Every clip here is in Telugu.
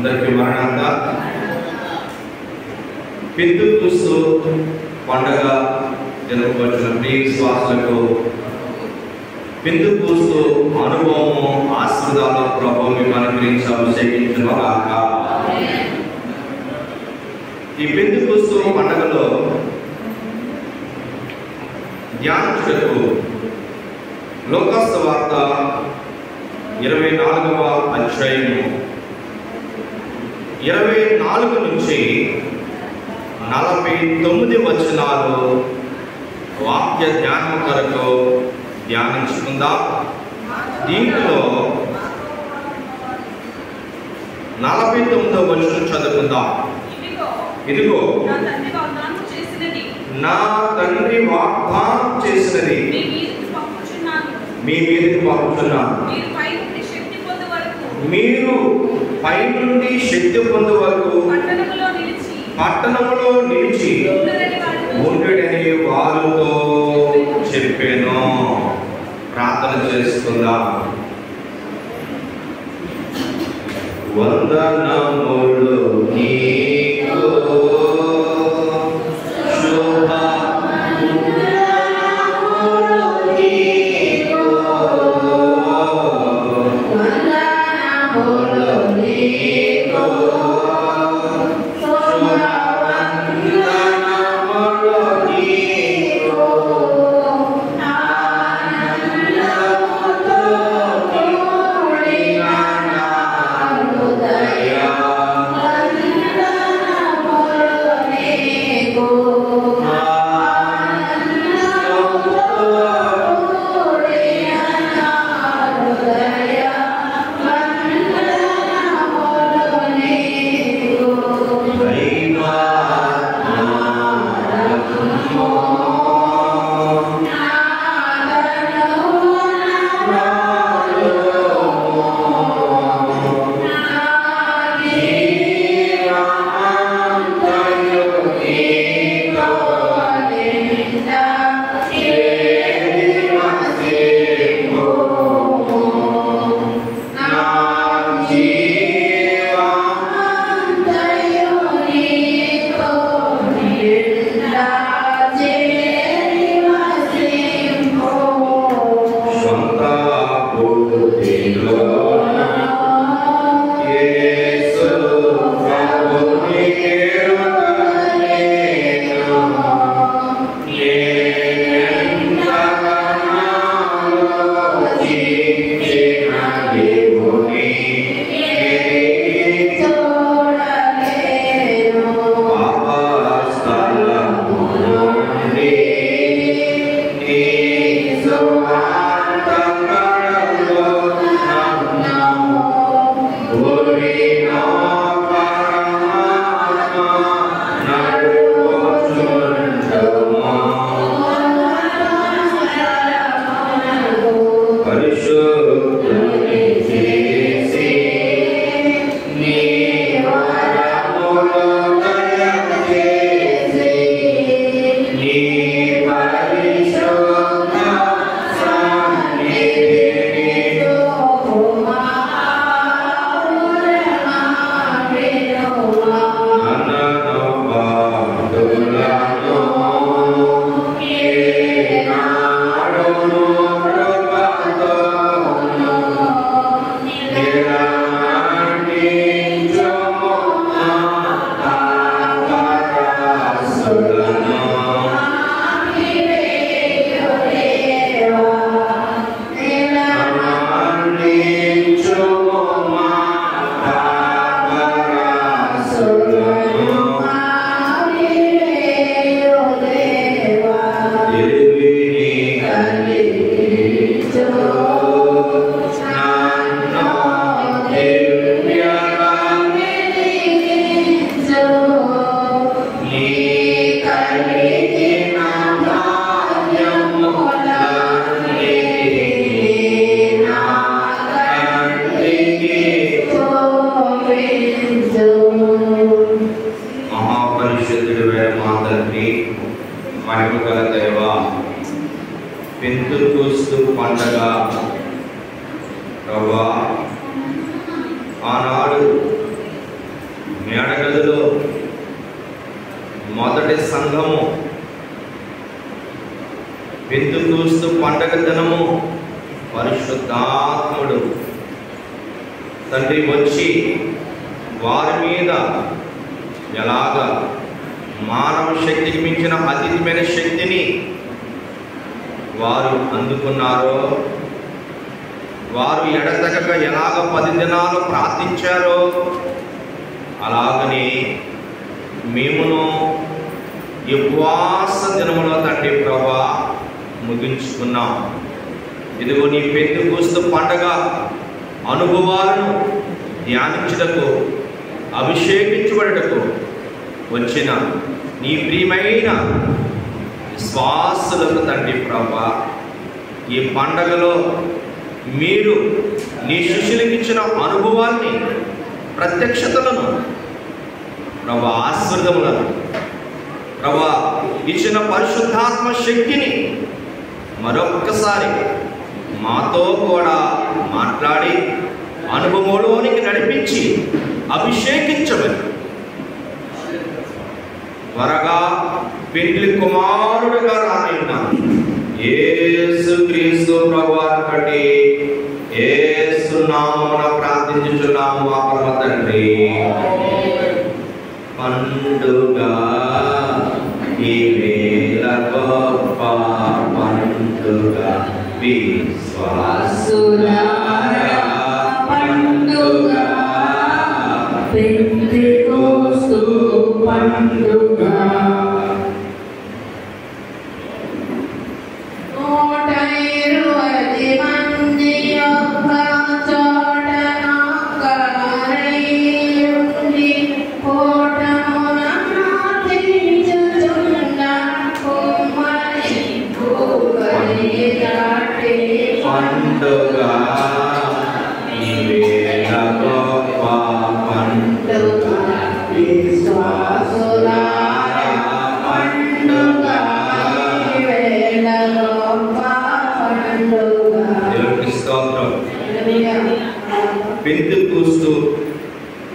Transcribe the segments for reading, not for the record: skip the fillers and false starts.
అందరికీ మరణాంత. పెంతెకొస్తు పండగ జరుపుకొచ్చిన ప్రియ విశ్వాసులకు పెంతెకొస్తు అనుభవము ఆశీర్వాదాలు ప్రభువు మిమ్మల్ని అనుగ్రహించి అభిషేకించును గాక. ఈ పెంతెకొస్తు పండగలో ధ్యానించుటకు లోకాసు వార్త 24వ అధ్యాయము 24 నుంచి 49 వచనాలు వాక్య ధ్యానం కొరకు ధ్యానించుకుందాం. దీంట్లో 49వ వచనం చదువుకుందాం. ఇదిగో నా తండ్రి వాగ్దానం చేసినది మీ మీదకి పంపుచున్నాను. మీరు పై నుండి శక్తి పొందు వరకు పట్టణములో నిలిచి ఉండడని వారితో చెప్పాను. ప్రార్థన చేసుకుందాం. వందనములు నీకు పెంతెకొస్తు పండగ ప్రభువా, ఆనాడు మేడగదిలో మొదటి సంఘము పెంతెకొస్తు పండగ దినము పరిశుద్ధాత్ముడు తండ్రి వచ్చి వారి మీద ఎలాగ మానవ శక్తికి మించిన అతీతమైన శక్తిని వారు అందుకున్నారో, వారు ఎడతెగక ఎలాగ 10 దినాలు ప్రార్థించారో, అలాగని మేమును ఈ ఉపవాస దినములో తండ్రి ప్రభా ముగించుకున్నాం. ఇదిగో నీ పెంతెకొస్తు పండగ అనుభవాలను ధ్యానించుటకు, అభిషేకించబడుటకు వచ్చిన నీ ప్రియమైన విశ్వాసులకు తండ్రి ప్రభా, ఈ పండగలో మీరు నీ శిష్యులకు ఇచ్చిన అనుభవాల్ని, ప్రత్యక్షతలను ప్రభా, ఆశీర్వాదములను ప్రభా, ఇచ్చిన పరిశుద్ధాత్మ శక్తిని మరొక్కసారి మాతో కూడా మాట్లాడి అనుభవంలోనికి నడిపించి అభిషేకించమని త్వరగా పెండ్లి కుమారుడుగా రానున్నాను యేసుక్రీస్తు ప్రభువారి బట్టి యేసు నామమున ప్రార్థించుచున్నాము మా పరమ తండ్రి. పండుగ ఈ వేళ గొప్ప పండుగ విశ్వాసులారా పండుగ పెంతెకొస్తు పండుగ. పెంతెకొస్తు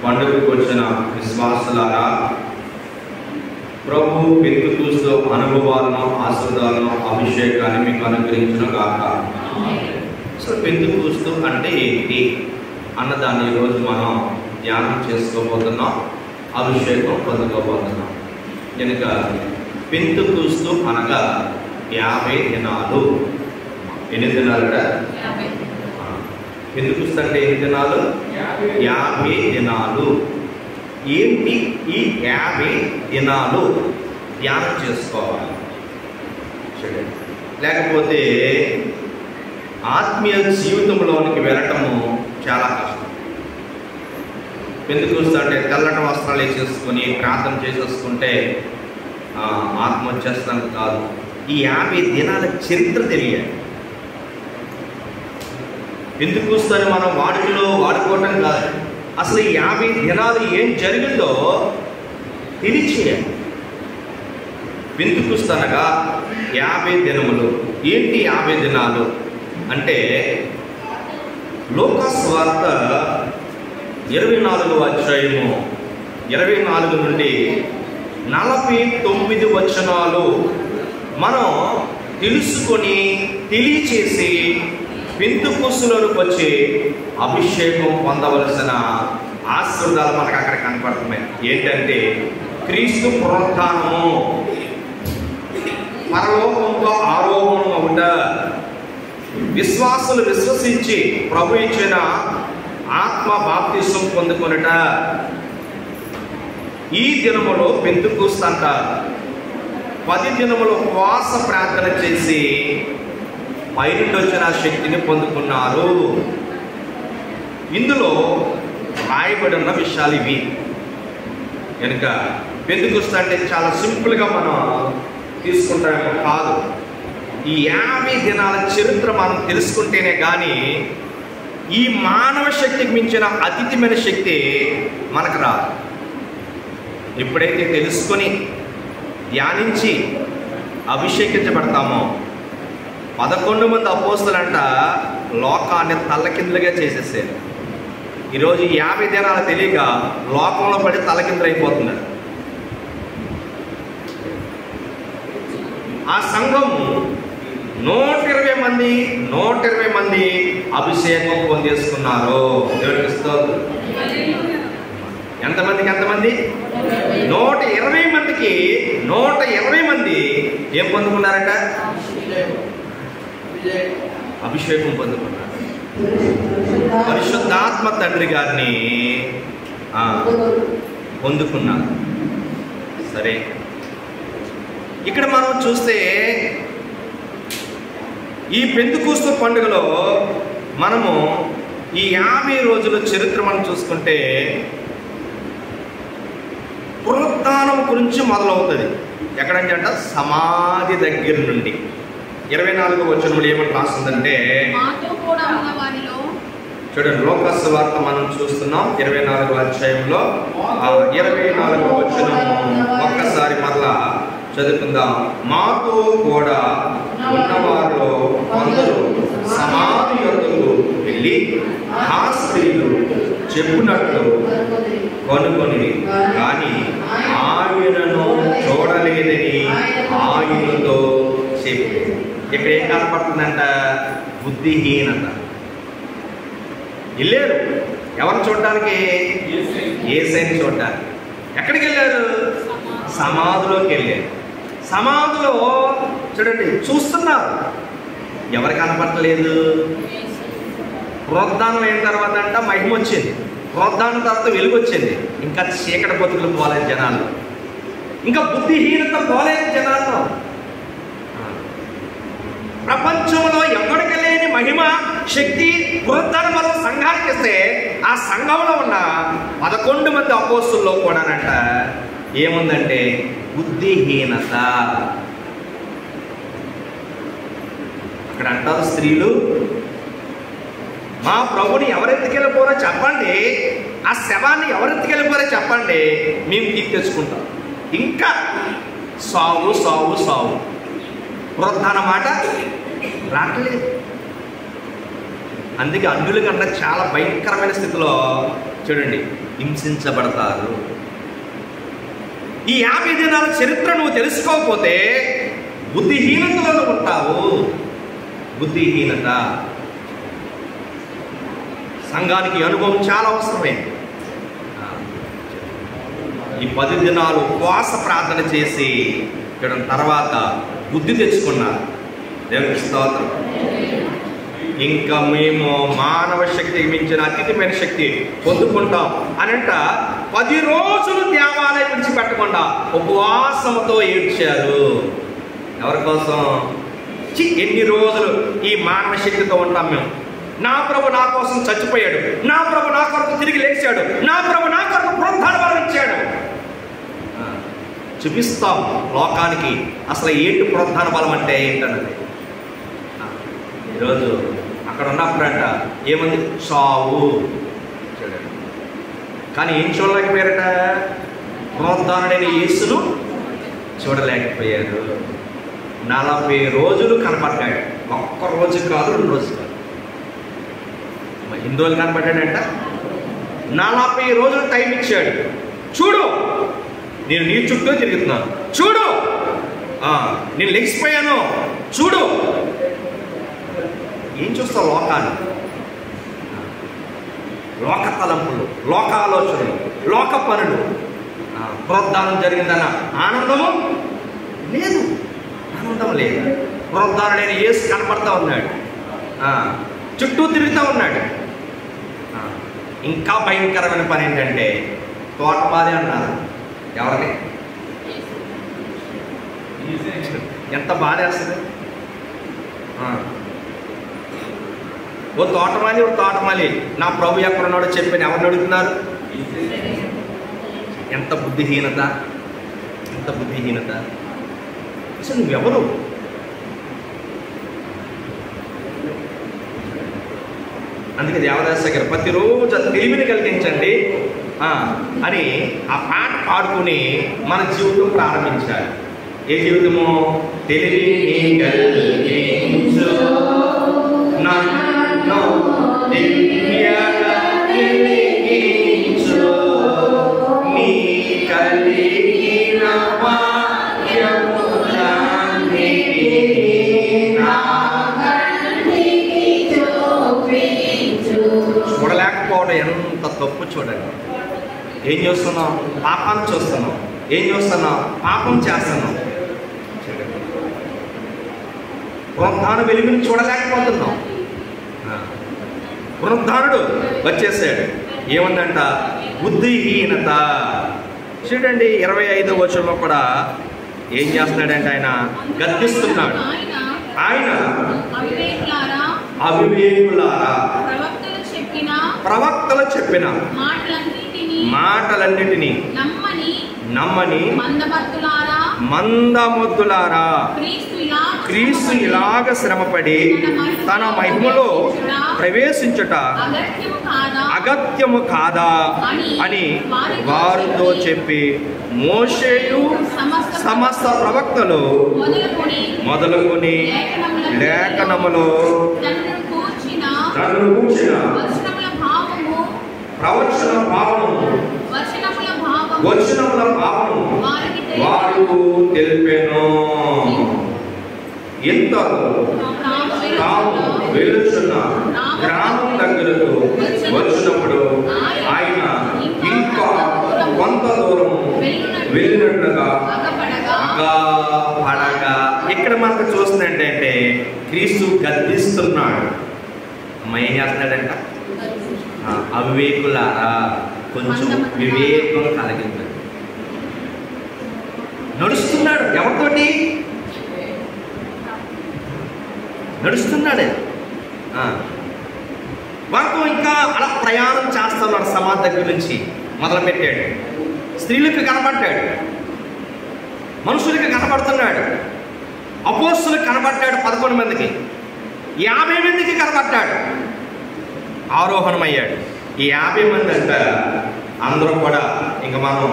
పండుగకు వచ్చిన విశ్వాసులారా, ప్రభు పెంతెకొస్తు అనుభవాలను, ఆశీర్వాదాలను, అభిషేకాన్ని మీకు అనుగ్రహించును గాక. సో పెంతెకొస్తు అంటే ఏంటి అన్నదాన్ని ఈరోజు మనం ధ్యానం చేసుకోబోతున్నాం, అభిషేకం పొందుకోబోతున్నాం. కనుక పెంతెకొస్తు అనగా 50 దినాలు. ఎన్ని దినాలుట? పెంతెకొస్తు అంటే ఎన్ని దినాలు? 50 దినాలు. ఏంటి ఈ 50 దినాలు? ధ్యానం చేసుకోవాలి. లేకపోతే ఆత్మీయ జీవితంలోనికి వెళ్ళటము చాలా కష్టం. పెంతెకొస్తు అంటే తెల్లటి వస్త్రాలు వేసేసుకొని ప్రార్థన చేసేసుకుంటే ఆత్మ వచ్చేస్తాం కాదు. ఈ 50 దినాల చరిత్ర తెలియాలి. పెంతెకొస్తు అని మనం వాడుకలో వాడుకోవటం కాదు, అసలు ఈ 50 దినాలు ఏం జరిగిందో తెలియచేయాలి. పెంతెకొస్తు అనగా 50 దినములు. ఏంటి 50 దినాలు అంటే? లూకా సువార్త 24వ అధ్యాయము 24 నుండి 49 వచనాలు మనం తెలుసుకొని తెలియచేసి పెంతెకొస్తులోకి వచ్చి అభిషేకం పొందవలసిన ఆశీర్వాదాలు మనకు అక్కడ కనపడుతున్నాయి. ఏంటంటే క్రీస్తు పునరుత్థానము, పరలోకంతో ఆరోహణం అవుట, విశ్వాసులు విశ్వసించి ప్రభు ఇచ్చిన ఆత్మ బాప్తిసం పొందుకొనుట. ఈ దినములో పెంతెకొస్తు అంటారు. 10 దినములు ఉపవాస ప్రార్థన చేసి పైనుండి వచ్చిన శక్తిని పొందుకున్నారు. ఇందులో రాయబడి ఉన్న విషయాలు ఇవి. కనుక పెంతెకొస్తు అంటే చాలా సింపుల్గా మనం తీసుకుంటామేమో కాదు. ఈ 50 దినాల చరిత్ర మనం తెలుసుకుంటేనే కానీ ఈ మానవ శక్తికి మించిన అతీతమైన శక్తి మనకు రాదు. ఎప్పుడైతే తెలుసుకొని ధ్యానించి అభిషేకించబడతామో, 11 మంది అపోస్తలంట లోకాన్ని తల్లకిందులుగా చేసేసారు. ఈరోజు ఈ 50 దినాలు తెలియక లోకంలో పడి తలకిందులైపోతున్నారు. ఆ సంఘం 120 మంది అభిషేకం పొందేసుకున్నారు. దేవుడికి స్తోత్రం. ఎంతమందికి? 120 మందికి 120 మంది ఏం పొందుకున్నారట? అభిషేకం పొందుకున్నారు. పరిశుద్ధాత్మ తండ్రి గారిని పొందుకున్నారు. సరే, ఇక్కడ మనం చూస్తే ఈ పెంతెకోస్తు పండుగలో మనము ఈ 50 రోజుల చరిత్ర మనం చూసుకుంటే పునరుత్థానం గురించి మొదలవుతుంది. ఎక్కడంటే అంట సమాధి దగ్గర నుండి 24వ వచనంలో ఏమని రాస్తుందంటే, చూడండి, లోకాసు వార్త మనం చూస్తున్నాం 24వ అధ్యాయంలో 24వ వచనం ఒక్కసారి మరలా చదువుకుందాం. మాతో కూడా ఉన్నవారిలో కొందరు సమాధి యొద్దకు వెళ్ళి ఆ స్త్రీలు చెప్పినట్లు కొనుక్కొని కానీ ఆయనను చూడలేదని ఆయనతో చెప్పి. ఇక్కడ ఏం కనపడుతుందంట? బుద్ధిహీనత. వెళ్ళారు ఎవరు చూడటానికి? యేసయ్యని చూడటానికి. ఎక్కడికి వెళ్ళారు? సమాధిలోకి వెళ్ళారు. సమాధిలో చూడండి చూస్తున్నారు, ఎవరు కనపడలేదు. పునరుద్ధానం అయిన తర్వాత అంట మహిమ వచ్చింది. పునరుద్ధానం తర్వాత వెలుగు వచ్చింది. ఇంకా చీకటి బతుకులు పోలేదు జనాలు, ఇంకా బుద్ధిహీనత పోలేదు జనాల్లో. ప్రపంచంలో ఎవరికి లేని మహిమ శక్తి పునరుద్ధానం వల్ల సంఘానికి ఇస్తే ఆ సంఘంలో ఉన్న 11 మంది అపోస్తుల్లో కూడానంట ఏముందంటే బుద్ధిహీనత. అక్కడ అంటారు స్త్రీలు, మా ప్రభుని ఎవరెత్తుకెళ్ళిపోరో చెప్పండి, ఆ శవాన్ని ఎవరెత్తుకెళ్ళిపోరో చెప్పండి, మేము తీర్చి తెచ్చుకుంటాం. ఇంకా సావు సావు సావు, పునరుద్ధాన మాట రావట్లేదు. అందుకే అన్యుల కన్నా చాలా భయంకరమైన స్థితిలో చూడండి హింసించబడతారు. ఈ 50 దినాల చరిత్ర నువ్వు తెలుసుకోకపోతే బుద్ధిహీనతలో ఉంటావు. బుద్ధిహీనత. సంఘానికి అనుభవం చాలా అవసరమే. ఈ 10 దినాలు ఉపవాస ప్రార్థన చేసి తర్వాత బుద్ధి తెచ్చుకున్నారు. దేవునికి స్తోత్రం. ఇంకా మేము మానవ శక్తికి మించిన అతీతమైన శక్తి పొందుకుంటాం అనంట 10 రోజులు దేవాలయం విడిచిపెట్టకుండా ఉపవాసంతో ఏడ్చారు. ఎవరి కోసం? ఎన్ని రోజులు ఈ మానవ శక్తితో ఉంటాం మేము? నా ప్రభు నా కోసం చచ్చిపోయాడు, నా ప్రభు నా కొరకు తిరిగి లేచాడు, నా ప్రభు నా కొరకు పునరుద్ధాన బలం ఇచ్చాడు. చూపిస్తాం లోకానికి అసలు ఏంటి పునరుద్ధాన బలం అంటే ఏంటన్నది. ఈరోజు అక్కడ ఉన్నప్పుడంట ఏముంది? చావు. చూడండి, కానీ ఏం చూడలేకపోయారట? పునరుద్ధానుడైన యేసును చూడలేకపోయారు. 40 రోజులు కనపడ్డాడు. ఒక్క రోజు కాదు, 2 రోజులు కాదు. ఎన్ని రోజులు కనపడ్డాడంట? 40 రోజులు టైం ఇచ్చాడు. చూడు, నేను నీ చుట్టూ తిరుగుతున్నాను, చూడు, నేను లెగిసిపోయాను, చూడు. ఏం చూస్తావు? లోకాన్ని, లోక తలంపులు, లోక ఆలోచనలు, లోక పనులు. పునరుద్ధానం జరిగిందన్న ఆనందము లేదు, ఆనందం లేదు. పునరుద్ధానుడైన యేసు కనపడతా ఉన్నాడు, చుట్టూ తిరుగుతూ ఉన్నాడు. ఇంకా భయంకరమైన పని ఏంటంటే తోటమాలి అన్నారు. ఎవరిని? ఎంత బాధ వేస్తుంది. ఓ తోటమాలి నా ప్రభు ఎక్కడున్నాడో చెప్పని ఎవరిని అడుగుతున్నారు? ఎంత బుద్ధిహీనత, ఎంత బుద్ధిహీనత. అసలు నువ్వెవరు? అందుకే దేవదాస్ గారు ప్రతిరోజు తెలివిని కలిగించండి అని ఆ పాట పాడుకుని మన జీవితం ప్రారంభించాలి. ఏ జీవితము? తెలివిని కలిగించు నన్ను దివ్యగా చూడలేకపోవడం ఎంత తప్పు చూడండి. ఏం చేస్తున్నాం? పాపాన్ని చూస్తున్నాం. ఏం చేస్తున్నాం? పాపం చేస్తున్నాం. పునరుద్ధాన వెలుగుని చూడలేకపోతున్నాం. పునరుద్ధానుడు వచ్చేసాడు. ఏముందంట? బుద్ధిహీనత. చూడండి 25వ వచనంలో కూడా ఏం చేస్తున్నాడంటే ఆయన గద్దిస్తున్నాడు. ఆయన అవివేకులారా, ప్రవక్తలు చెప్పిన మాటలన్నిటినీ నమ్మని మందమొద్దులారా, క్రీస్తు ఇలాగ శ్రమపడి తన మహిమలో ప్రవేశించుట అగత్యము కాదా అని వారితో చెప్పి, మోషేయు సమస్త ప్రవక్తలు మొదలుకొని లేఖనములో తనను కూర్చిన ప్రవచన భావము వచనముల భావము వారు తెలిపెను. ఇంతలో తాము వెలుచున్న గ్రామం దగ్గరకు వచ్చినప్పుడు ఆయన ఇంకా కొంత దూరం వెళ్ళినట్లుగా పడగా. ఇక్కడ మనకు చూస్తుందంటే క్రీస్తు గద్దిస్తున్నాడు. అమ్మ ఏం చేస్తున్నాడంట? అవివేకులారా, కొంచెం వివేకం కలిగింది. నడుస్తున్నాడు. ఎవరితోటి నడుస్తున్నాడే? వారితో ఇంకా అలా ప్రయాణం చేస్తున్నాడు. సమాధి దగ్గర నుంచి మొదలుపెట్టాడు. స్త్రీలకు కనబడ్డాడు, మనుషులకి కనబడుతున్నాడు, అపోస్తులకు కనబడ్డాడు. 11 మందికి, 50 మందికి కనబడ్డాడు. ఆరోహణమయ్యాడు. ఈ 50 మంది అంటే అందరూ కూడా ఇంకా మనం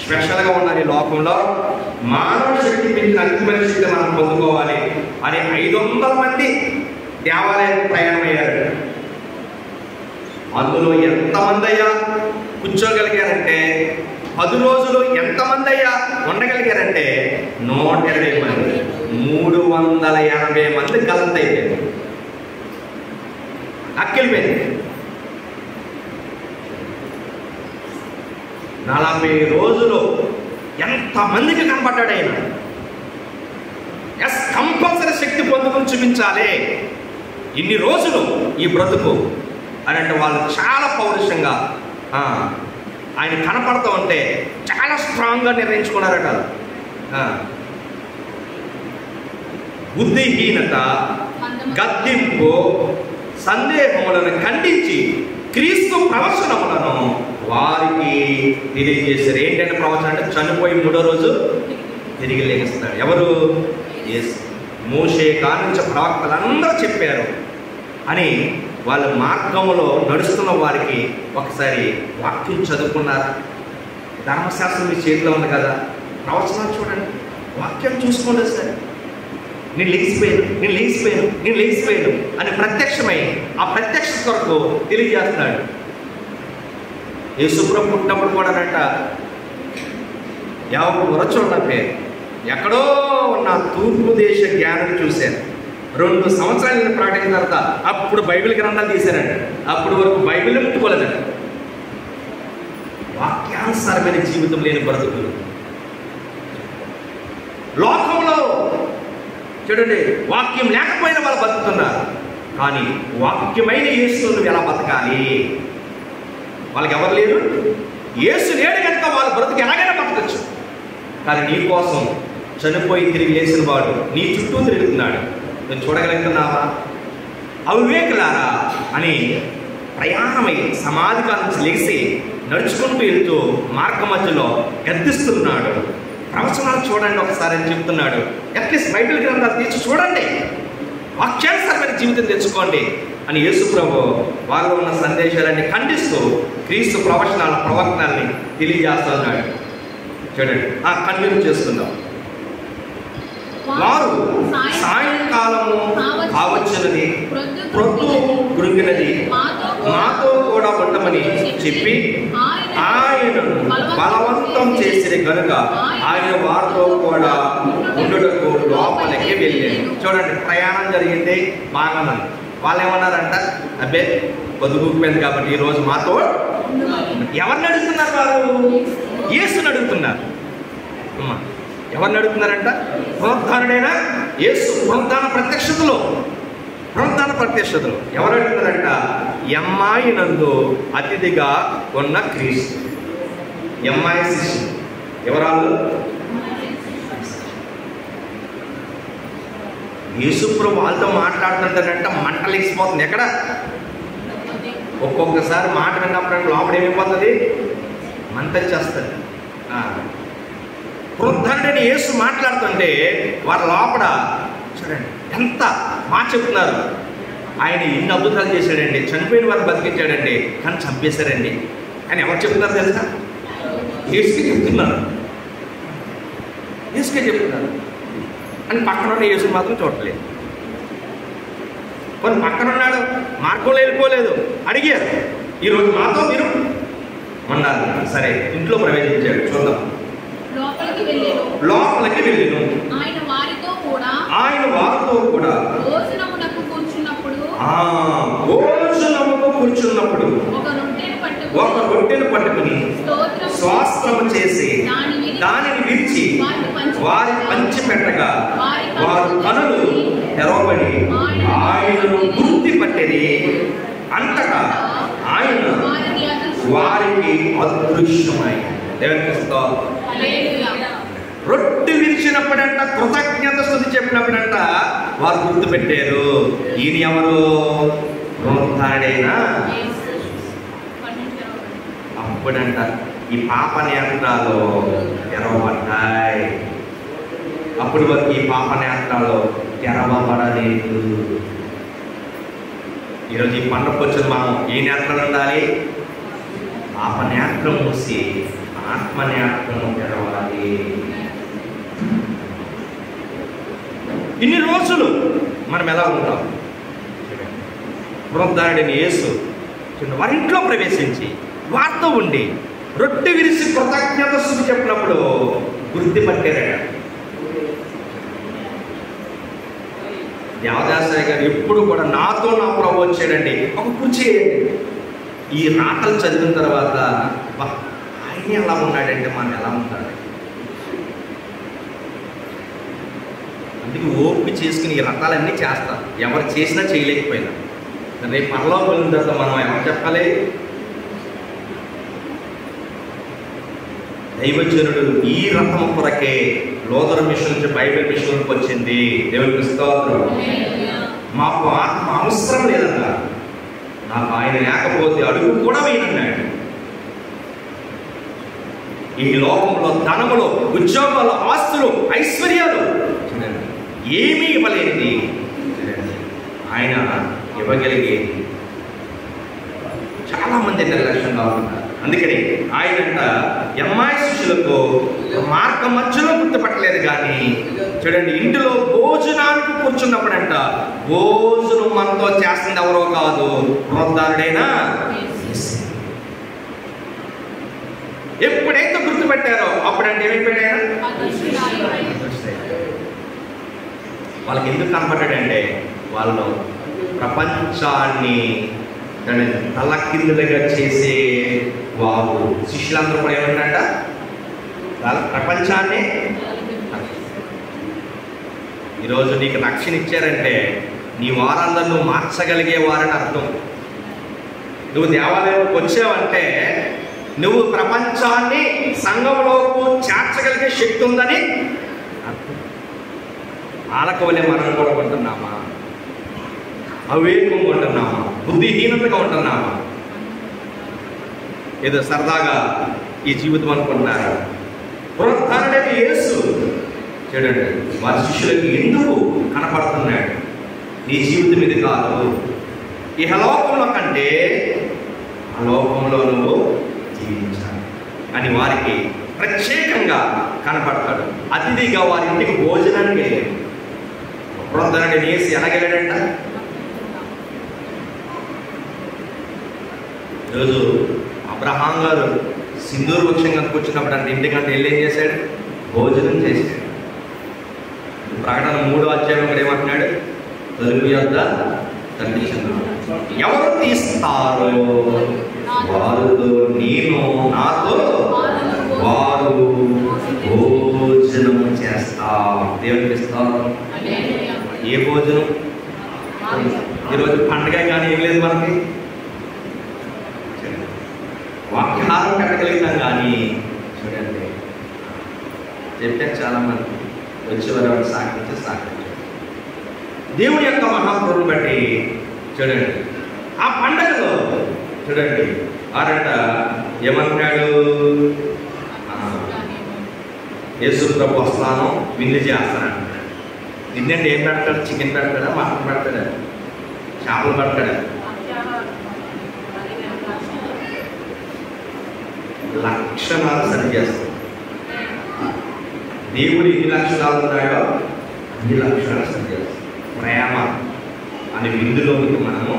స్పెషల్గా ఉన్నారు. ఈ లోకంలో మానవ శక్తి మించిన అతిమైన శక్తి మనం పొందుకోవాలి అని 500 మంది దేవాలయానికి ప్రయాణమయ్యారు. అందులో ఎంతమంది అయ్యా కూర్చోగలిగారంటే, 10 రోజులు ఎంతమంది అయ్యా ఉండగలిగారంటే 120 మంది. 380 మంది గలంతైపోయింది, అక్కిలిపోయింది. 40 రోజులు ఎంతమందికి కనబడ్డాడు ఆయన. కంపల్సరీ శక్తి పొందుకుని చూపించాలి ఇన్ని రోజులు ఈ బ్రతుకు అని అంటే వాళ్ళు చాలా పౌరుషంగా ఆయన కనపడుతూ ఉంటే చాలా స్ట్రాంగ్గా నిర్ణయించుకున్నారట. బుద్ధిహీనత, గద్దింపు, సందేహములను ఖండించి క్రీస్తు ప్రవచనములను వారికి తెలియజేశారు. ఏంటంటే ప్రవచనం అంటే చనిపోయి 3వ రోజు తిరిగి లేగిస్తాడు. ఎవరు? యేసు. మోషే కానుంచి ప్రవక్తలందరూ చెప్పారు అని వాళ్ళ మార్గంలో నడుస్తున్న వారికి ఒకసారి వాక్యం చదువుకున్నారా? ధర్మశాస్త్రం మీ చేతిలో ఉంది కదా, ప్రవచనాలు చూడండి, వాక్యం చూసుకోండి. సరే, నేను లేచిపోయాను అని ప్రత్యక్షమై ఆ ప్రత్యక్ష కొరకు తెలియజేస్తున్నాడు. యేసుప్రభు పుట్టినప్పుడు కూడా అంట ఎవరు చూడ పేరు ఎక్కడో ఉన్న తూర్పు దేశ జ్ఞానం చూశాను. 2 సంవత్సరాలు ప్రకటించిన తర్వాత అప్పుడు బైబిల్ గ్రంథాలు తీశారంట. అప్పుడు వరకు బైబిల్ ముట్టుకోలేదంట. వాక్యానుసారమైన జీవితం లేని బ్రతుకులు లోకంలో చూడండి. వాక్యం లేకపోయినా వాళ్ళు బతుకుతున్నారు. కానీ వాక్యమైన యేసును ఎలా బతకాలి? వాళ్ళకి ఎవరు లేరు. యేసు లేడు కనుక వాళ్ళు బ్రతుకు ఎలాగైనా బతకచ్చు. కానీ నీ కోసం చనిపోయి తిరిగి లేచిన వాడు నీ చుట్టూ తిరుగుతున్నాడు. నువ్వు చూడగలుగుతున్నావా? అవివేకులారా అని ప్రయాణమై సమాధి కాలం నుంచి లేచి నడుచుకుంటూ వెళ్తూ మార్గ మధ్యలో గద్దిస్తున్నాడు. ప్రవచనాలు చూడండి ఒకసారి అని చెప్తున్నాడు. అట్లీస్ట్ బైబిల్ గ్రంథాలు తీర్చి చూడండి, వాక్యానుసారమైన జీవితం తెచ్చుకోండి అని యేసు ప్రభు వారిలో ఉన్న సందేశాలన్నీ ఖండిస్తూ క్రీస్తు ప్రవచనాలని తెలియజేస్తున్నాడు. చూడండి, కంటిన్యూ చేస్తున్నాం. వారు సాయంకాలము కావచ్చునది, ప్రొద్దు గురింగినది, మాతో కూడా ఉండమని చెప్పి ఆయనను బలవంతం చేసిన కనుక ఆయన వారితో కూడా ఉండుటకు లోపలికి చూడండి, ప్రయాణం జరిగింది బాగానే. వాళ్ళు ఏమన్నారంట, అబ్బే బతుకుపోయింది కాబట్టి ఈరోజు మాతో. ఎవరిని అడుగుతున్నారు వారు? యేసుని అడుగుతున్నారు. అమ్మా, ఎవరిని అడుగుతున్నారంట? పునరుద్ధానుడైన యేసు. పునరుద్ధాన ప్రత్యక్షతలో ఎవరు అడుగుతున్నారంట? ఎమ్మాయి నందు అతిథిగా ఉన్న క్రీస్తు. ఎమ్మాయి శిష్యులు ఎవరాలు? యేసుప్రభు వాళ్ళతో మాట్లాడుతుంటారంట, మంటలేసిపోతుంది. ఎక్కడ? ఒక్కొక్కసారి మాట విన్నప్పుడు లోపల ఏమైపోతుంది? మంట వచ్చేస్తుంది. పునరుద్ధానుడైన యేసు మాట్లాడుతుంటే వారి లోపల చూడండి ఎంత మాట చెప్తున్నారు. ఆయన ఎన్ని అద్భుతాలు చేశాడండి, చనిపోయిన వారిని బతికించాడండి, కానీ చంపేశారండి అని ఎవరు చెప్తున్నారు తెలుసా? యేసుకే చెప్తున్నారు అని పక్కన ఉన్న యేసుని మాత్రం చూడలేదు. కొన్ని పక్కన ఉన్నాడు, మార్గంలో వెళ్ళిపోలేదు, అడిగారు ఈరోజు మాతో మీరు ఉన్నారు. సరే, ఇంట్లో ప్రవేశించాడు. చూద్దాం. లోపలికి వెళ్ళాను. ఆయన వారితో కూడా భోజనమునకు కూర్చున్నప్పుడు ఒక రొట్టెను పట్టుకుని స్వాస్థ్రము చేసి దానిని విరిచి వారి పంచి పెట్టగా వారు కనులు తెరవబడి ఆయనను గుర్తుపట్టేది. అంతటా ఆయన వారికి అదృశ్యమై. దేవునికి స్తోత్రం. రొట్టె విరిచినప్పుడంట, కృతజ్ఞత స్తుతి చెప్పినప్పుడంట వారు గుర్తు పెట్టారు, ఈయన ఎవరు? పునరుద్ధానుడైన. అప్పుడంట ఈ పాప నేత్రాలు తెరవబడ్డాయి. అప్పటి వరకు ఈ పాప నేత్రాలు తెరవబడలేదు. ఈరోజు ఈ పండుగకు వచ్చిన మనం ఏ నేత్రాలు ఉండాలి? పాప నేత్రం మూసి ఆత్మ నేత్రం తెరవాలి. ఇన్ని రోజులు మనం ఎలా ఉంటాం? పునరుద్ధానుడైన యేసు వారి ఇంట్లో ప్రవేశించి వారితో ఉండి రొట్టె విరిసి కృతజ్ఞత స్తుతి చెప్పినప్పుడు గుర్తుపట్టారట. దేవదాసయ్య గారు ఎప్పుడు కూడా నాతో నా ప్రభు వచ్చాడండి, ఒక కుర్చీ ఈ రాతలు చదివిన తర్వాత ఆయన ఎలా ఉన్నాడంటే మనం ఎలా ఉంటాడు. అందుకే ఓపిక చేసుకుని ఈ రథాలన్నీ చేస్తారు. ఎవరు చేసినా చేయలేకపోయినా రేపు పరలోకం వెళ్ళిన తర్వాత మనం ఎవరు చెప్పాలి? దైవజనుడు ఈ రథం కొరకే లోదర్ మిషన్ నుంచి బైబిల్ మిషన్కి వచ్చింది. దేవునికి స్తోత్రం. మాకు ఆత్మ అవసరం లేదన్న, నాకు ఆయన లేకపోతే అడుగు కూడా వేయనన్నాడు. ఈ లోకంలో ధనములు, ఉద్యోగాలు, ఆస్తులు, ఐశ్వర్యాలు ఏమీ ఇవ్వలేనిది ఆయన ఇవ్వగలిగేది. చాలా మంది నిర్లక్ష్యంగా ఉన్నారు. అందుకని ఆయనంట ఎమ్మాయి శిష్యులకు మార్గం మధ్యలో గుర్తుపట్టలేదు. కానీ చూడండి, ఇంటిలో భోజనానికి కూర్చున్నప్పుడంట భోజనం మనతో చేస్తుంది ఎవరో కాదు, పునరుద్ధానుడైన. ఎప్పుడైతే గుర్తుపెట్టారో అప్పుడంటే ఏమైపోయాడు? వాళ్ళకి ఎందుకు కనపడ్డాడంటే వాళ్ళు ప్రపంచాన్ని తలకిందులుగా చేసే వారు. శిష్యులందరూ కూడా ఏమంటారంట? ప్రపంచాన్ని. ఈరోజు నీకు రక్షణ ఇచ్చారంటే నీ వారందరూ నువ్వు మార్చగలిగేవారని అర్థం. నువ్వు దేవాలయంలోకి వచ్చావంటే నువ్వు ప్రపంచాన్ని సంఘంలోకి చేర్చగలిగే శక్తి ఉందని అర్థం. ఆలకవలే మనం కూడా ఉంటున్నామా? అవివేకంగా ఉంటున్నామా? బుద్ధిహీనతగా ఉంటున్నామా? ఏదో సరదాగా ఈ జీవితం అనుకుంటున్నారా? పునరుద్ధానుడైన యేసు చూడండి వారి శిష్యులకి ఎందుకు కనపడుతున్నాడు? నీ జీవితం ఇది కాదు, ఇహలోకంలో కంటే ఆ లోకంలో నువ్వు జీవించాలి అని వారికి ప్రత్యేకంగా కనపడతాడు. అతిథిగా వారి ఇంటికి భోజనానికి వెళ్ళాడు. పునరుద్ధానుడైన యేసు ఎలాగెళ్ళాడంట? ఈరోజు అబ్రహాం గారు సింధూరు వృక్షం కనుక వచ్చినప్పుడు అంటే ఇంటికంటే వెళ్ళి ఏం చేశాడు? భోజనం చేశాడు. ప్రకటన 3వ అధ్యాయం కూడా ఏమంటున్నాడు? తలుపు యొద్ద తట్టిచున్నాడు. ఎవరు తీస్తారో వారితో నేను, నాతో వారు భోజనం చేస్తా. దేవునికి ఇస్తారు. ఏ భోజనం? ఈరోజు పండగ కానీ ఏం లేదు మనకి. వాక్యాహారం పెట్టగలుగుతాం కానీ చూడండి, చెప్పారు చాలా మంది వచ్చేవారు సాగించారు. దేవుని యొక్క మహాప్రభుని బట్టి చూడండి, ఆ పండగలో చూడండి ఆరంట ఏమంటున్నాడు? యేసు ప్రభు వస్తాను విందు చేస్తానంట. విందు అంటే ఏం పెడతాడు? చికెన్ పెడతాడా, మటన్ పెడతాడా, చేపలు పెడతాడా? లక్షణాలు సరి చేస్తాడు. దేవుడు ఎన్ని లక్షణాలు ఉన్నాయో అన్ని లక్షణాలు సరి చేస్తాడు. ప్రేమ అనే విందులోకి మనము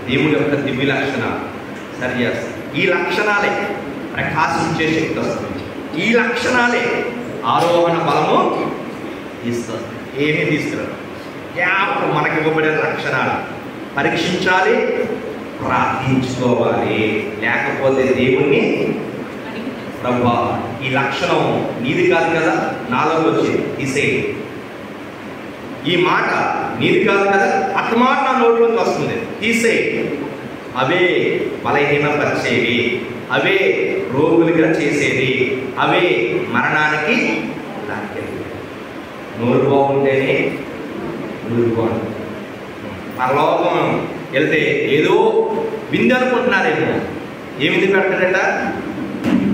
దేవుడి యొక్క దివ్య లక్షణాలు సరి చేస్తాం. ఈ లక్షణాలే ప్రకాశించే శక్తి వస్తుంది. ఈ లక్షణాలే ఆరోహణ బలము ఇస్తుంది. ఏమీ తీసుకురాదు. కేవలం మనకి ఇవ్వబడే లక్షణాలు పరీక్షించాలి, ప్రార్థించుకోవాలి. లేకపోతే దేవుణ్ణి ప్రభా ఈ లక్షణం నీది కాదు కదా, నాలోకి వచ్చి తీసేయి. ఈ మాట నీది కాదు కదా, అట్ట మాట నా నోట్లోకి వస్తుంది, తీసేయి. అవే బలహీనపరిచేవి, అవే రోగులుగా చేసేది, అవే మరణానికి లాక్కేది. నోరు బాగుంటేనే నోరు బాగుంటుంది. పరలోకం వెళ్తే ఏదో విందు అనుకుంటున్నారేమో. ఏమిది పెడతాడట?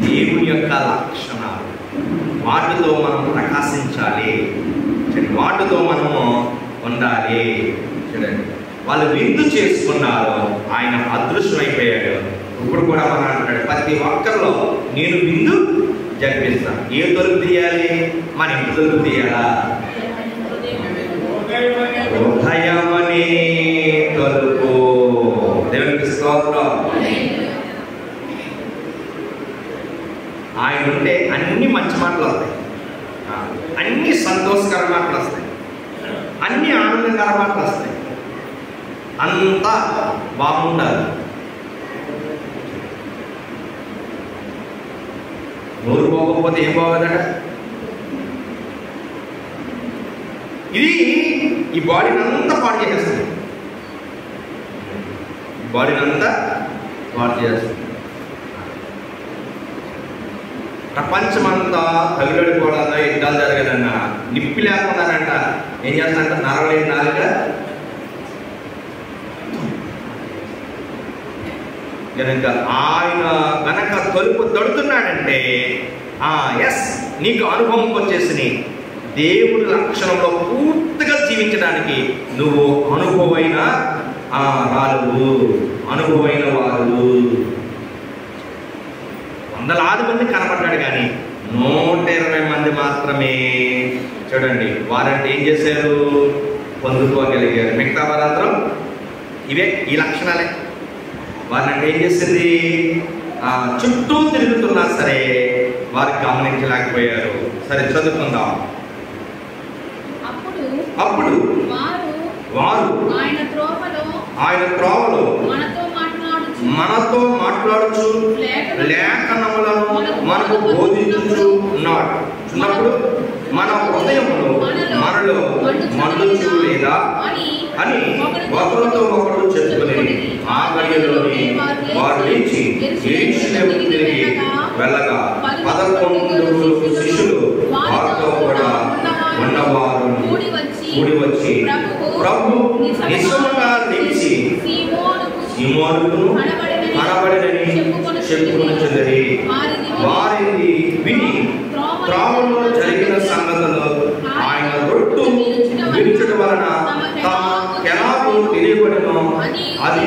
దేవుని యొక్క లక్షణాలు. వాటితో మనం ప్రకాశించాలి, వాటితో మనము ఉండాలి. చూడండి, వాళ్ళు విందు చేసుకున్నారు, ఆయన అదృశ్యమైపోయాడు. ఇప్పుడు కూడా మనం అంటాడు, ప్రతి ఒక్కరిలో నేను విందు జరిపిస్తాను. ఏ తలుపు తీయాలి? మన ఇంటి తలుపు తీయాలా? హృదయమనే తలుపు. దేవునికి స్తోత్రం. ఆయన ఉంటే అన్ని మంచి మాటలు వస్తాయి, అన్ని సంతోషకర మాటలు వస్తాయి, అన్ని ఆనందకర మాటలు వస్తాయి. అంతా బాగుండాలి. నోరు పోకపోతే ఏం బాగోదట? ఇది ఈ బాడీని అంతా పాడు చేసేస్తుంది. బాడీని అంతా పాడు చేస్తుంది. ప్రపంచమంతా తగులడిపోవడంలో యుద్ధాలు జరగదన్న, నిప్పి లేకుండానంట ఏం చేస్తానంట? నరవలేని నాలుగ కనుక ఆయన కనుక తలుపు తడుతున్నాడంటే ఎస్ నీకు అనుభవంకి వచ్చేసి దేవుడి లక్షణంలో పూర్తిగా జీవించడానికి నువ్వు అనుభవమైన రాళ్ళు, అనుభవమైన వారు. వందలాది మంది కనపడ్డాడు కానీ 120 మంది మాత్రమే చూడండి వారంటే ఏం చేశారు? పొందుకోగలిగారు. మిగతా వారందరూ ఇవే ఈ లక్షణాలే. వారిని ఏం చేసింది? చుట్టూ తిరుగుతున్నా సరే వారు గమనించలేకపోయారు. సరే చదువుకుందాం. అప్పుడు వారు ఆయన త్రోవలో మనతో మాట్లాడుచు లేఖనములను మనకు బోధించుచు ఉన్నాడు. మన హృదయములు మనలో మండుచు లేదా అని ఒకరితో ఒకరు చెప్పుకుని ఆ గడియలోని వారు లేచి యెరూషలేముకు తిరిగి వెళ్ళగా 11 శిష్యులు వారితో కూడా ఉన్నవారు కూడి వచ్చి ప్రభు నిజముగా లేచి సీమోనుకు కనబడినని చెప్పుకొనుచున్నది. వారిని విని త్రోవలో జరిగిన సంగతులు ఆయన రొట్టు విరుచుట వలన ఎలాగో తెలియబడినో అది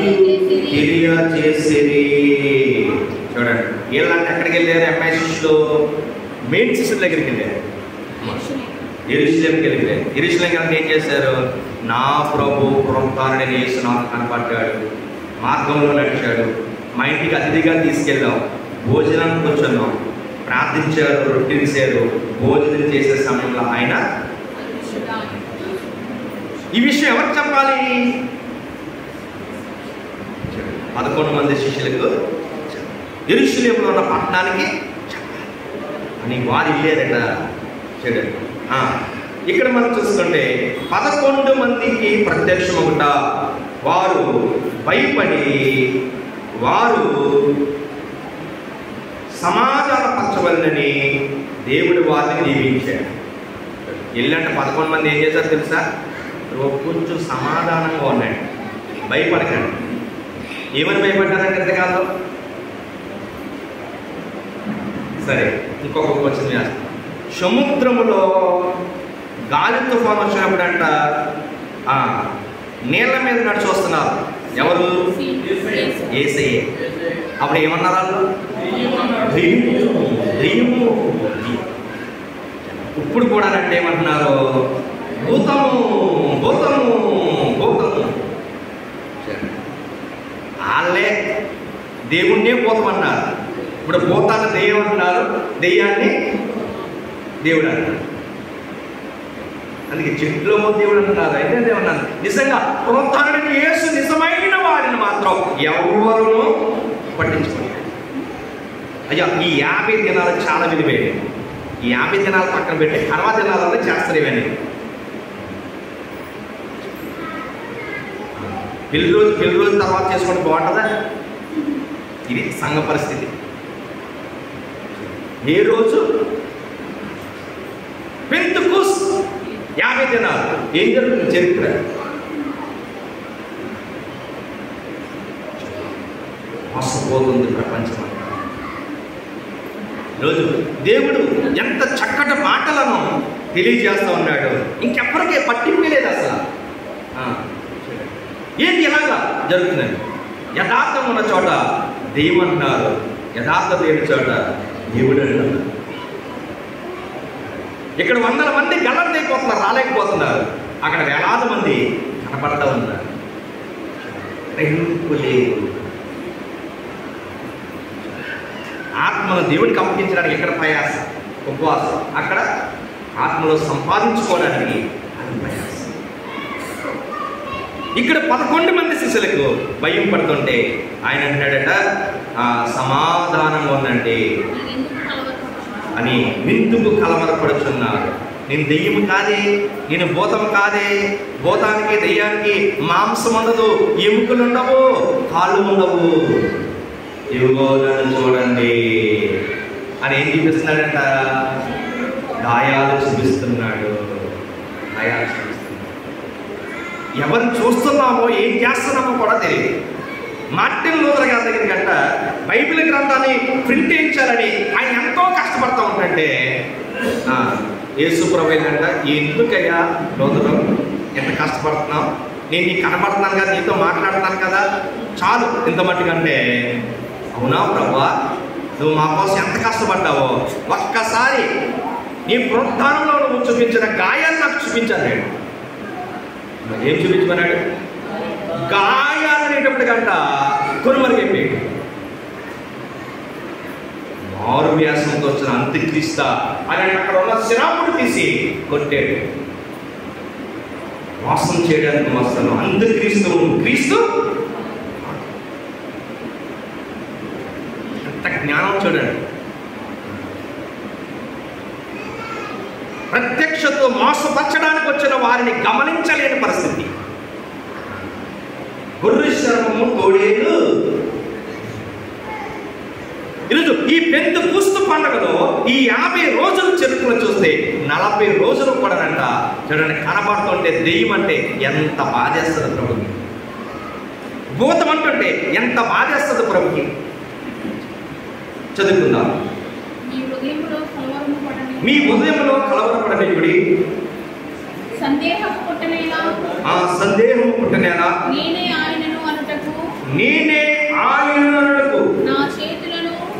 తెలియచేసేది. చూడండి, వీళ్ళంటే ఎక్కడికి వెళ్ళారు? ఎంఐ శిష్యులు మెయిన్ శిష్యుల దగ్గరికి వెళ్ళారు. యెరూషలేంకి వెళ్ళారు. యెరూషలేంకి వెళ్తే ఏం చేశారు? నా ప్రభు పురంతారుడైన యేసు నాకు కనపడ్డాడు, మార్గంలో నడిచాడు, మా ఇంటికి అతిథిగా తీసుకెళ్ళాం, భోజనానికి కూర్చున్నాం, ప్రార్థించారు, రొట్టెలిసారు. భోజనం చేసే సమయంలో ఆయన ఈ విషయం ఎవరికి చెప్పాలి? 11 మంది శిష్యులకు యెరూషలేములో ఉన్న పట్టణానికి చెప్పాలి అని వారు వెళ్ళారట. చూడండి, ఇక్కడ మనం చూసుకుంటే 11 మందికి ప్రత్యక్షమగుట, వారు భయపడి వారు సమాధానపరచవలనని దేవుడు వారిని నియమించాడు. వెళ్ళంటే 11 మంది ఏం చేశారు తెలుసా? కొంచెం సమాధానంగా ఉన్నాడు, భయపడకండి. ఏమని భయపడ్డారంటే ఎంతకాలం? సరే, ఇంకొక క్వశ్చన్ చేస్తాం. సముద్రములో గాలి తుఫాను వచ్చినప్పుడు అంట నీళ్ళ మీద నడిచి వస్తున్నారు. ఎవరు? యేసయ్యే. అప్పుడు ఏమన్నారు వాళ్ళు? దెయ్యము. ఇప్పుడు కూడా అంటే ఏమంటున్నారు? భూతము భూతము భూతము. వాళ్ళే దేవుణ్ణే భూతం అన్నారు. ఇప్పుడు భూతాన్ని దెయ్యం అంటున్నారు, దెయ్యాన్ని దేవుడు అంటారు. అందుకే చెట్లో దేవుడు అంటున్నారు, అయితే దేవుడు. నిజంగా పునరుత్థానుడైన యేసు నిజమైన వారిని మాత్రం ఎవరు పట్టించుకోలేదు. అయ్యా, ఈ 50 దినాలు చాలా విలువైనవి. ఈ 50 దినాలు పక్కన పెట్టి 60 దినాలలో చేస్తారు ఇవన్నీ. పెళ్లి రోజు తర్వాత చేసుకోవడం బాగుంటుందా? ఇది సంఘ పరిస్థితి. ఏ రోజు? పెంతెకోస్తు 50 దినాలు. ఏం జరుగుతుంది? చరిత్ర. మోసపోతుంది ప్రపంచం. ఈరోజు దేవుడు ఎంత చక్కటి మాటలను తెలియజేస్తూ ఉన్నాడు. ఇంకెప్పటికే పట్టింపే లేదు అసలు. ఏంటి ఇలాగా జరుగుతుందండి? యథార్థం ఉన్న చోట దెయ్యం అంటున్నారు, యథార్థత లేని చోట దేవుడు అంటున్నారు. ఇక్కడ 100 మంది గల్లంతైపోతున్నారు, రాలేకపోతున్నారు. అక్కడ వేలాది మంది కనపడతా ఉన్నారు. ఆత్మను దేవుడికి అప్పగించడానికి ఎక్కడ ప్రయాసం, ఉపవాసం. అక్కడ ఆత్మలో సంపాదించుకోవడానికి అది ప్రయాసం. ఇక్కడ 11 మంది శిష్యులకు భయం పడుతుంటే ఆయన అంటాడట, సమాధానంగా ఉండండి అని. ఎందుకు కలవరపడుచున్నారు? నేను దెయ్యం కాదే, నేను భూతం కాదే. భూతానికి దెయ్యానికి మాంసం ఉండదు, ఎముకలు ఉండవు, కాళ్ళు ఉండవు. ఇదిగో నన్ను చూడండి అని ఏం చూపిస్తున్నాడంట? గాయాలు చూపిస్తున్నాడు. గాయాలు చూపిస్తున్నాడు. ఎవరిని చూస్తున్నామో ఏం చేస్తున్నామో కూడా తెలియదు. మార్టిన్ లూథర్ గారి దగ్గరికి అంట బైబిల్ గ్రంథాన్ని ప్రింట్ చేయించాలని ఆయన ఎంతో కష్టపడతా ఉంటే యేసు ప్రభు ఏంటంట, ఎందుకయ్యా లూథరు ఎంత కష్టపడుతున్నావు? నేను నీకు కనబడుతున్నాను కదా, నీతో మాట్లాడుతున్నాను కదా, చాలు ఇంత మట్టుకంటే. అవునా ప్రభువా, నువ్వు మా కోసం ఎంత కష్టపడ్డావో ఒక్కసారి నీ పునరుత్థానంలో నువ్వు చూపించిన గాయాలు నాకు చూపించాను. నేను ఏం చూపించమన్నాడు? గాయాలు అనేటప్పటికంట కొనుమరుగైపోయాడు. మారు వ్యాసంతో వచ్చిన అంత్యక్రీస్తు అని అక్కడ ఉన్న శిరాపుడు తీసి కొట్టాడు. మోసం చేయడానికి వస్తాను అంత్యక్రీస్తు. క్రీస్తు ఎంత జ్ఞానం చూడండి. ప్రత్యక్షతో మోసపరచడానికి వచ్చిన వారిని గమనించలేని పరిస్థితి. గొర్రె చర్మము తోడేలు. ఈరోజు ఈ పెంతెకోస్తు పండుగలో ఈ 50 రోజుల చరిత్రలో చూస్తే 40 రోజులు కూడానంట చూడండి కనబడుతుంటే దెయ్యం అంటే ఎంత బాధేస్తుంది ప్రభుకి, భూతం అంటుంటే ఎంత బాధేస్తుంది ప్రభుకి. చదువుకుందాం. మీ హృదయంలో కలవరపడనికుడి, సందేహము పుట్టనేలా నేనే ఆయనను అనుటకు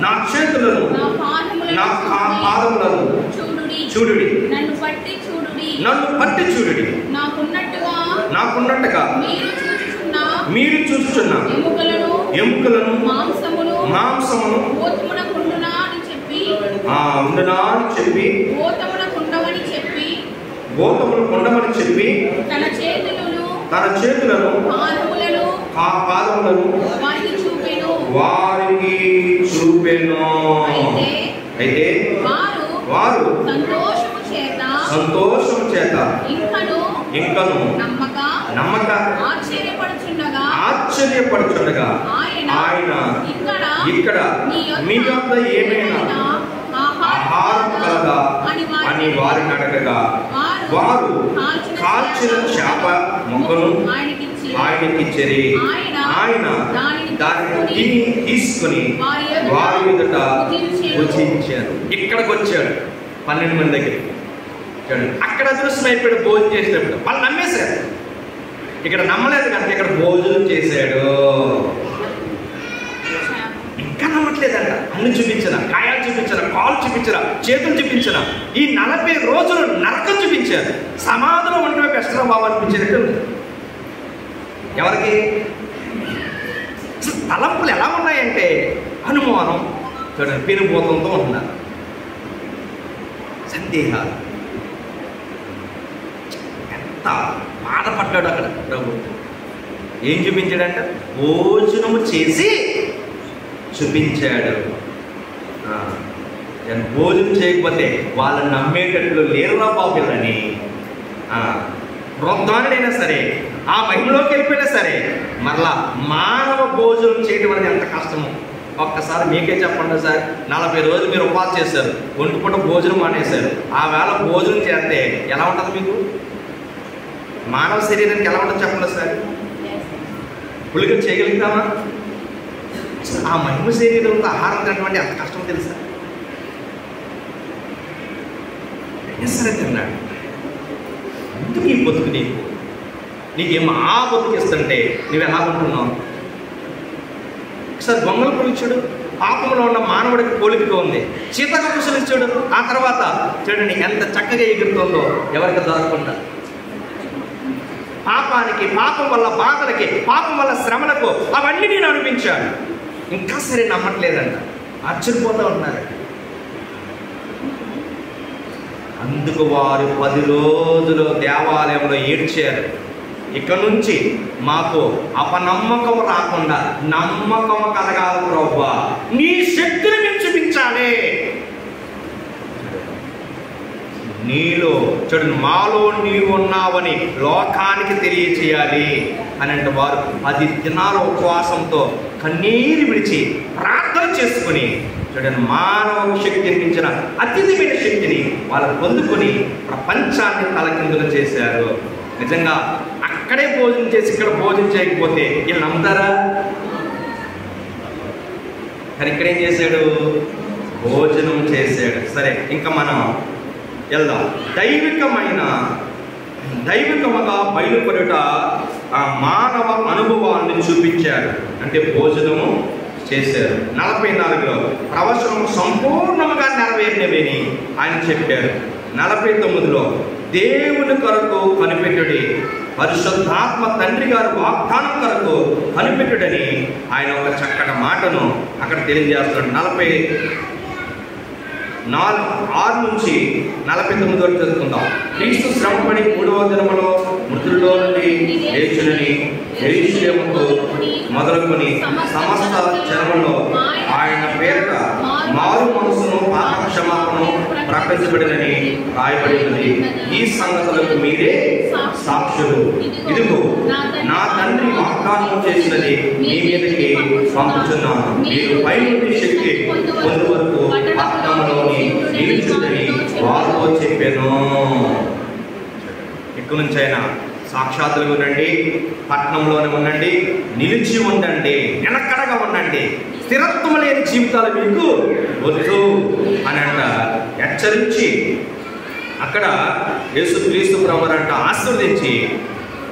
నా చేతులను నా పాదములను చూడుడి, నన్ను పట్టి చూడుడి. నాకున్నట్టుగా మీరు చూచుచున్న ఎముకలను మాంసమును ఉండునా అని చెప్పి గోతములు పొందమని చెప్పి తన చేతులను పాదములను వారికి చూపెను. అయితే వారు సంతోషము చేత ఇంకను నమ్మక ఆశ్చర్యపడుచుండగా ఆయన ఇక్కడ మీ వద్ద ఏమైనా ఆహారం కలదా అని వారిని అడగగా వారు కాల్చిన చేప మొక్కను ఆయనకిచ్చిరి. ఆయన దానిని తీసుకుని వారి ఎదుట భుజించారు. ఇక్కడికి వచ్చాడు 12 మంది దగ్గరికి. అక్కడ అదృష్టం అయిపోయాడు. భోజనం చేసేటప్పుడు వాళ్ళు నమ్మేశారు. ఇక్కడ నమ్మలేదు కనుక ఇక్కడ భోజనం చేశాడు. ఇంకా నమ్మట్లేదంట. అన్ని చూపించిన, కాయాలు చూపించిన, కాళ్ళు చూపించిన, చేతులు చూపించిన, ఈ 40 రోజులు నరకం చూపించారు. సమాధిలో ఉండటమే బెస్ట్రా బాబు అనిపించినట్టు. ఎవరికి తలంపులు ఎలా ఉన్నాయంటే అనుమానం, చూడండి, పెనుభూతంతో ఉంటున్నారు, సందేహాలు. ఎంత బాధపడ్డాడు అక్కడ ప్రభు. ఏం చూపించాడంట? భోజనము చేసి చూపించాడు. భోజనం చేయకపోతే వాళ్ళు నమ్మేటట్లు లేరురా బాబులని. వృద్ధానుడైనా సరే, ఆ మహిమలోకి వెళ్ళిపోయినా సరే, మరలా మానవ భోజనం చేయడం అనేది ఎంత కష్టమో ఒక్కసారి మీకే చెప్పండి సార్. 40 రోజులు మీరు ఉపాధి చేశారు, ఒంటిపూట భోజనం మానేశారు. ఆ వేళ భోజనం చేస్తే ఎలా ఉంటుంది మీకు? మానవ శరీరానికి ఎలా ఉంటుంది చెప్పండి సార్? పులిగా చేయగలుగుతామా? ఆ మహిమ శరీరంతో ఆహారం తినటువంటి ఎంత కష్టమో తెలుసా? సరే తిన్నాడు. ఎందుకు ఈ బతుకు నీకేమో ఆ బతుకు ఇస్తుంటే నువ్వు ఎలా ఉంటున్నావు? ఒకసారి బొమ్మలు పులిచాడు. పాపంలో ఉన్న మానవుడికి పోలికగా ఉంది. చీతకపురుషులు ఇచ్చాడు. ఆ తర్వాత చూడండి ఎంత చక్కగా ఎగురుతుందో ఎవరికి దొరకకుండా. పాపానికి, పాపం వల్ల బాధలకి, పాపం వల్ల శ్రమలకు అవన్నీ నేను అనిపించాను. ఇంకా సరే నమ్మట్లేదంట, ఆశ్చర్యపోతూ ఉన్నారు. అందుకు వారు 10 రోజులు దేవాలయంలో ఏడ్చారు. ఇక నుంచి మాకు అపనమ్మకం రాకుండా నమ్మకం కలగాలి ప్రభువా, నీ శక్తిని మేము చూపించాలి. నీలో చూడండి, మాలో నీవు ఉన్నావని లోకానికి తెలియచేయాలి అని అంటే వారు 10 దినాల ఉపవాసంతో కన్నీరు విడిచి ప్రార్థన చేసుకుని చూడండి మానవ శక్తిని మించిన అతిథిమైన శక్తిని వాళ్ళు పొందుకొని ప్రపంచాన్ని తలకిందులు చేశారు. నిజంగా అక్కడే భోజనం చేసి ఇక్కడ భోజనం చేయకపోతే వీళ్ళు నమ్ముతారా? కానీ ఇక్కడేం చేశాడు? భోజనం చేశాడు. సరే, ఇంకా మనం వెళ్దాం. దైవికముగా బయలుపడుట ఆ మానవ అనుభవాన్ని చూపించారు. అంటే భోజనము చేశారు. 44లో ప్రవచనం సంపూర్ణంగా నెరవేరినవేని ఆయన చెప్పారు. 49లో దేవుని కొరకు కనిపెట్టుడి, పరిశుద్ధాత్మ తండ్రి గారు వాగ్దానం కొరకు కనిపెట్టుడని ఆయన ఒక చక్కటి మాటను అక్కడ తెలియజేస్తున్నాడు. 6 నుంచి 49 వరకు చదువుకుందాం. క్రీస్తు శ్రమపడి 3వ దినములో మృతుల్లో నుండి లేచునని యెరూషలేముకు మొదలుకొని సమస్త జనములో ఆయన పేరిట మారు మనసును పాప క్షమాపణను ప్రకటించబడినని రాయబడి ఉన్నది. ఈ సంగతులకు మీరే సాక్షులు. ఇదిగో నా తండ్రి వాగ్దానం చేసినది మీ మీదకి పంపుతున్నాను. మీరు పై నుండి శక్తి పొందు వరకు పట్టణంలోని నిలుచుందని వారితో చెప్పాను. ఇక్కడి నుంచి అయినా సాక్షాత్తులుగా ఉండండి, పట్టణంలోనే ఉండండి, నిలిచి ఉండండి, వెనకడగా ఉండండి. స్థిరత్వం లేని జీవితాలు మీకు వద్దు అని అంట హెచ్చరించి అక్కడ యేసుక్రీస్తు ప్రభువునంట ఆశీర్వదించి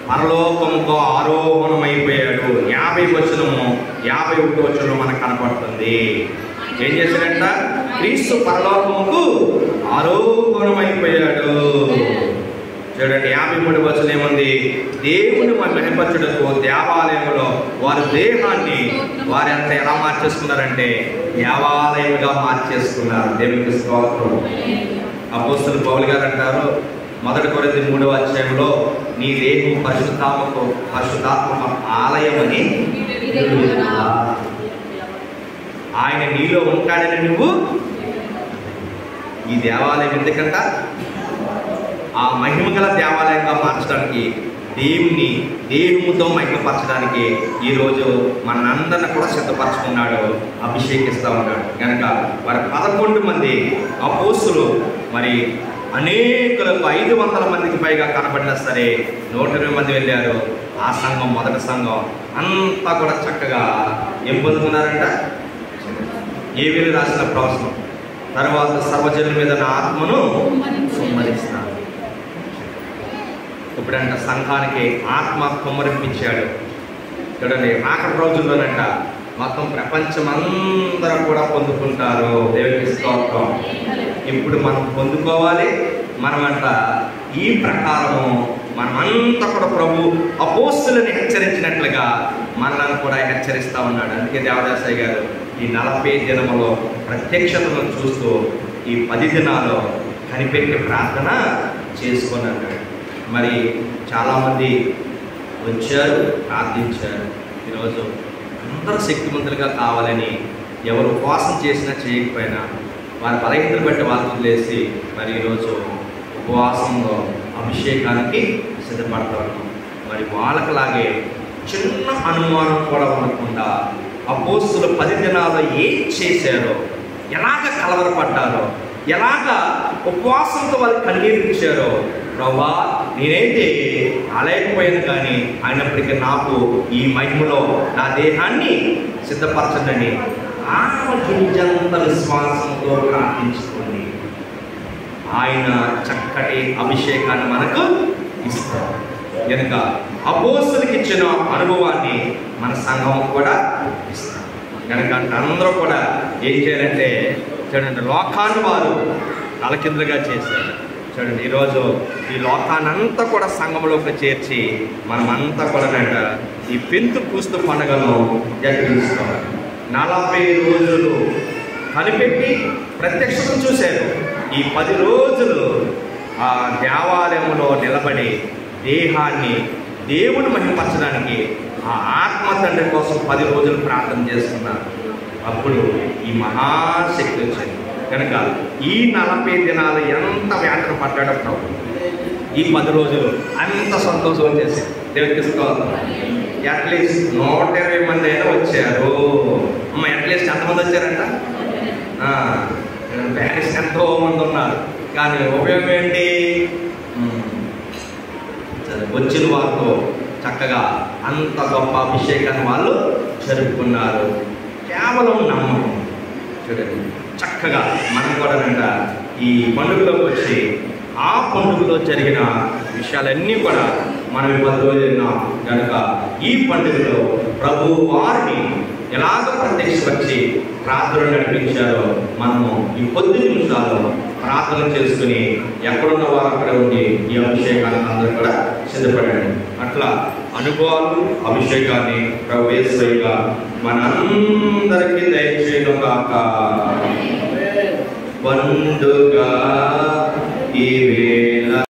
పరలోకముకు ఆరోహణమైపోయాడు. 50 వచనము 51 వచనంలో మనకు కనపడుతుంది. ఏం చేశాడంట? క్రీస్తు పరలోకముకు ఆరోహణమైపోయాడు. చూడండి 53 వచనం ఏముంది? దేవుని మహిమపరచుటకు దేవాలయంలో వారి దేహాన్ని వారి అంతా ఎలా మార్చేసుకున్నారంటే దేవాలయంగా మార్చేసుకున్నారు. దేవునికి స్తోత్రం. అపోస్తలుడు పౌలు గారు అంటారు, మొదటి కొరింథీ 3వ అధ్యాయంలో నీ దేహం పరిశుద్ధాత్మ ఆలయమని ఆయన నీలో ఉంటాడని నువ్వు ఈ దేవాలయం ఎందుకంట ఆ మహిమగల దేవాలయంగా మార్చడానికి దేవునితో మహిమపరచడానికి ఈరోజు మనందరిని కూడా సిద్ధపరచుకున్నాడు, అభిషేకిస్తూ ఉన్నాడు. కనుక వారి 11 మంది అపోస్తులు మరి అనేకులకు 500 మందికి పైగా కనబడినా సరే 120 మంది వెళ్ళారు. ఆ సంఘం మొదటి సంఘం అంతా కూడా చక్కగా ఏం పొందుకున్నారంట, ఏవీలు రాసిన ప్రవచనం, తర్వాత సర్వజనుల మీద నా ఆత్మను కుమ్మరిస్తాను. ఇప్పుడంట సంఘానికి ఆత్మ కుమ్మరింపించాడు. చూడండి ఆఖరి రోజుల్లోనంట మొత్తం ప్రపంచం అందరూ కూడా పొందుకుంటారు. దేవునికి స్తోత్రం. ఇప్పుడు మనం పొందుకోవాలి. మనమంట ఈ ప్రకారము మనమంతా కూడా ప్రభు అపోస్తులను హెచ్చరించినట్లుగా మనల్ని కూడా హెచ్చరిస్తూ ఉన్నాడు. అందుకే దేవదాసయ్య గారు ఈ 40 దినములో ప్రత్యక్షతను చూస్తూ ఈ 10 దినాలు కనిపెట్టి ప్రార్థన చేసుకొని అన్నాడు. మరి చాలామంది వచ్చారు, ప్రార్థించారు. ఈరోజు అందరూ శక్తిమంతులుగా కావాలని ఎవరు ఉపవాసం చేసినా చేయకపోయినా వారి బలహీనతలు బట్టి వాళ్ళు వదిలేసి మరి ఈరోజు ఉపవాసంలో అభిషేకానికి సిద్ధపడతా ఉన్నాం. మరి వాళ్ళకిలాగే చిన్న అనుమానం కూడా ఉండకుండా అపోస్తులు 10 దినాలు ఏం చేశారో, ఎలాగ కలవరపడ్డారో, ఎలాగ ఉపవాసంతో వాళ్ళు కన్నీరించారో, ప్రభా నేనైతే అలేకపోయాను కానీ అయినప్పటికీ నాకు ఈ మహిమలో నా దేహాన్ని సిద్ధపరచండి ఆగింజంత విశ్వాసంతో ప్రార్థించుకోండి. ఆయన చక్కటి అభిషేకాన్ని మనకు ఇస్తారు. కనుక అపోస్తులకు ఇచ్చిన అనుభవాన్ని మన సంఘం కూడా ఇస్తారు. కనుక అందరూ కూడా ఏం చేయాలంటే చూడండి, లోకాన్ని వారు తలకిందులుగా చేశారు. చూడండి ఈరోజు ఈ లోకాన్నంతా కూడా సంఘంలోకి చేర్చి మనమంతా కూడా ఈ పెంతెకోస్తు పండుగను జరిపించుకోవాలి. 40 రోజులు కనిపెట్టి ప్రత్యక్షతను చూశారు. ఈ 10 రోజులు ఆ దేవాలయంలో నిలబడి దేహాన్ని దేవుని మహిమపరచడానికి ఆ ఆత్మ తండ్రి కోసం 10 రోజులు ప్రార్థన చేస్తున్నారు. అప్పుడు ఈ మహాశక్తి వచ్చింది. కనుక ఈ 40 దినాలు ఎంత వేదన పడ్డాడో ప్రభు ఈ 10 రోజులు అంత సంతోషం వచ్చేసి దేవుడికి స్తోత్రం. అట్లీస్ట్ 120 మంది అయినా వచ్చారు. అట్లీస్ట్ ఎంతమంది వచ్చారంట? ప్యారిస్ ఎంతో మంది ఉన్నారు. కానీ ఉపయోగం ఏంటి? వచ్చిన వారితో చక్కగా అంత గొప్ప అభిషేకాన్ని వాళ్ళు జరుపుకున్నారు. కేవలం నమ్మకం. చూడండి చక్కగా మనం కూడా ఈ పండుగలోకి వచ్చి ఆ పండుగలో జరిగిన విషయాలన్నీ కూడా మనం 10 రోజులు విన్నాం. కనుక ఈ పండుగలో ప్రభు వారిని ఎలాగో ప్రత్యక్షపరిచి ప్రార్థన నడిపించారో మనము ఈ 10 నిమిషాలు ప్రార్థన చేసుకుని ఎక్కడున్న వారు అక్కడ ఉండి ఈ అభిషేకానికి అందరూ కూడా సిద్ధపడండి. అట్లా అనుభవాలు అభిషేకాన్ని ప్రభు యేసయ్య మనందరికీ దయచేయను గాక. పండుగ ఈ వేళ